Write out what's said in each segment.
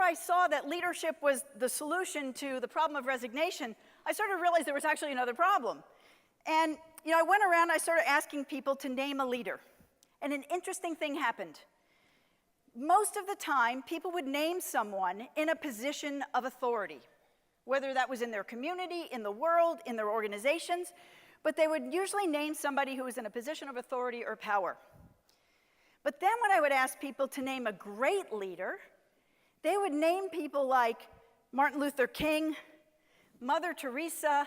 I saw that leadership was the solution to the problem of resignation, I started to realize there was actually another problem. And I went around, I started asking people to name a leader. And an interesting thing happened. Most of the time, people would name someone in a position of authority, whether that was in their community, in the world, in their organizations, but they would usually name somebody who was in a position of authority or power. But then when I would ask people to name a great leader, they would name people like Martin Luther King, Mother Teresa,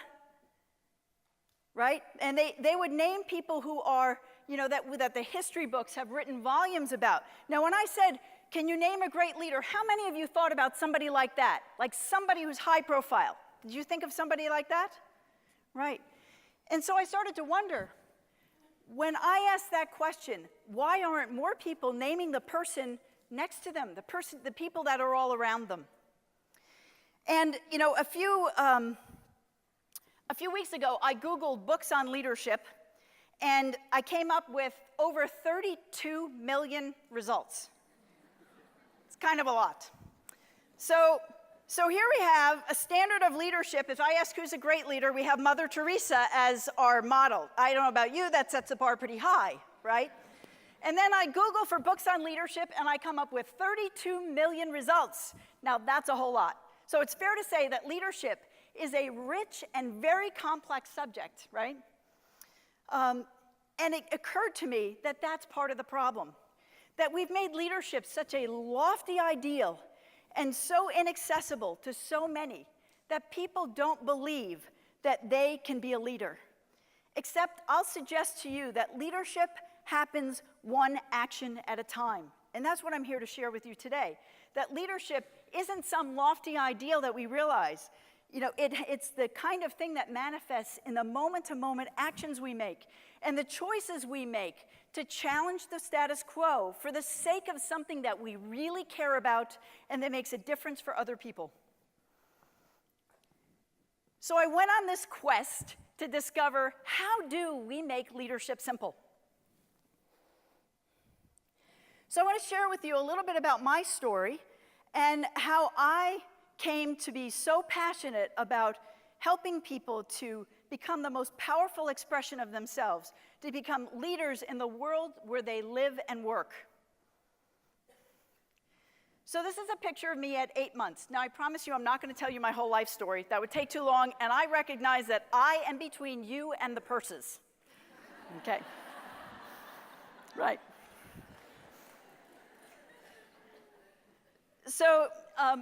right? And they would name people who are, that the history books have written volumes about. Now, when I said, can you name a great leader, how many of you thought about somebody like that? Like somebody who's high profile. Did you think of somebody like that? Right. And so I started to wonder, when I asked that question, why aren't more people naming the person next to them, the people that are all around them? And a few weeks ago, I Googled books on leadership, and I came up with over 32 million results. It's kind of a lot. So here we have a standard of leadership. If I ask who's a great leader, we have Mother Teresa as our model. I don't know about you, that sets the bar pretty high, right? And then I Google for books on leadership, and I come up with 32 million results. Now, that's a whole lot. So it's fair to say that leadership is a rich and very complex subject, right? And it occurred to me that that's part of the problem, that we've made leadership such a lofty ideal and so inaccessible to so many that people don't believe that they can be a leader. Except I'll suggest to you that leadership happens one action at a time. And that's what I'm here to share with you today, that leadership isn't some lofty ideal that we realize. It's the kind of thing that manifests in the moment-to-moment actions we make and the choices we make to challenge the status quo for the sake of something that we really care about and that makes a difference for other people. So I went on this quest to discover, how do we make leadership simple? So I want to share with you a little bit about my story and how I came to be so passionate about helping people to become the most powerful expression of themselves, to become leaders in the world where they live and work. So this is a picture of me at 8 months. Now, I promise you I'm not going to tell you my whole life story. That would take too long, and I recognize that I am between you and the purses. Okay. Right. So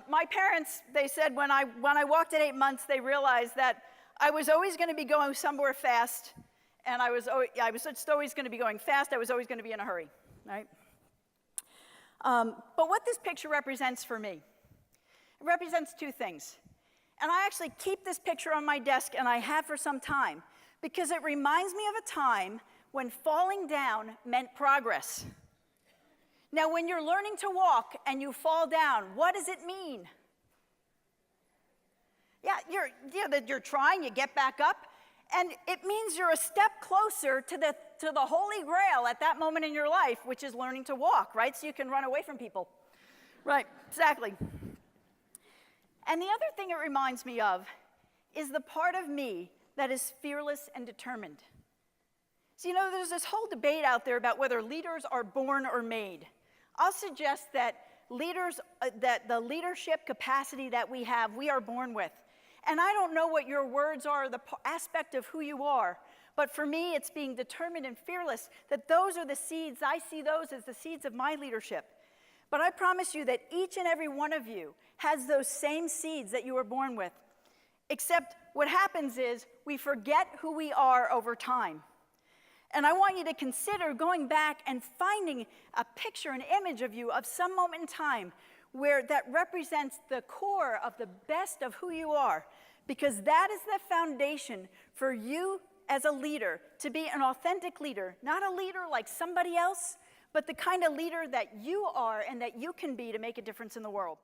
my parents, they said when I walked at 8 months, they realized that I was always going to be going somewhere fast, and I was just always going to be going fast. I was always going to be in a hurry, right? But what this picture represents for me, it represents two things. And I actually keep this picture on my desk, and I have for some time, because it reminds me of a time when falling down meant progress. Now, when you're learning to walk and you fall down, what does it mean? Yeah, you're trying, you get back up, and it means you're a step closer to the Holy Grail at that moment in your life, which is learning to walk, right? So you can run away from people. Right, exactly. And the other thing it reminds me of is the part of me that is fearless and determined. So, there's this whole debate out there about whether leaders are born or made. I'll suggest that the leadership capacity that we have, we are born with. And I don't know what your words are, the aspect of who you are, but for me, it's being determined and fearless, that those are the seeds. I see those as the seeds of my leadership. But I promise you that each and every one of you has those same seeds that you were born with. Except what happens is we forget who we are over time. And I want you to consider going back and finding a picture, an image of you of some moment in time where that represents the core of the best of who you are, because that is the foundation for you as a leader to be an authentic leader, not a leader like somebody else, but the kind of leader that you are and that you can be to make a difference in the world.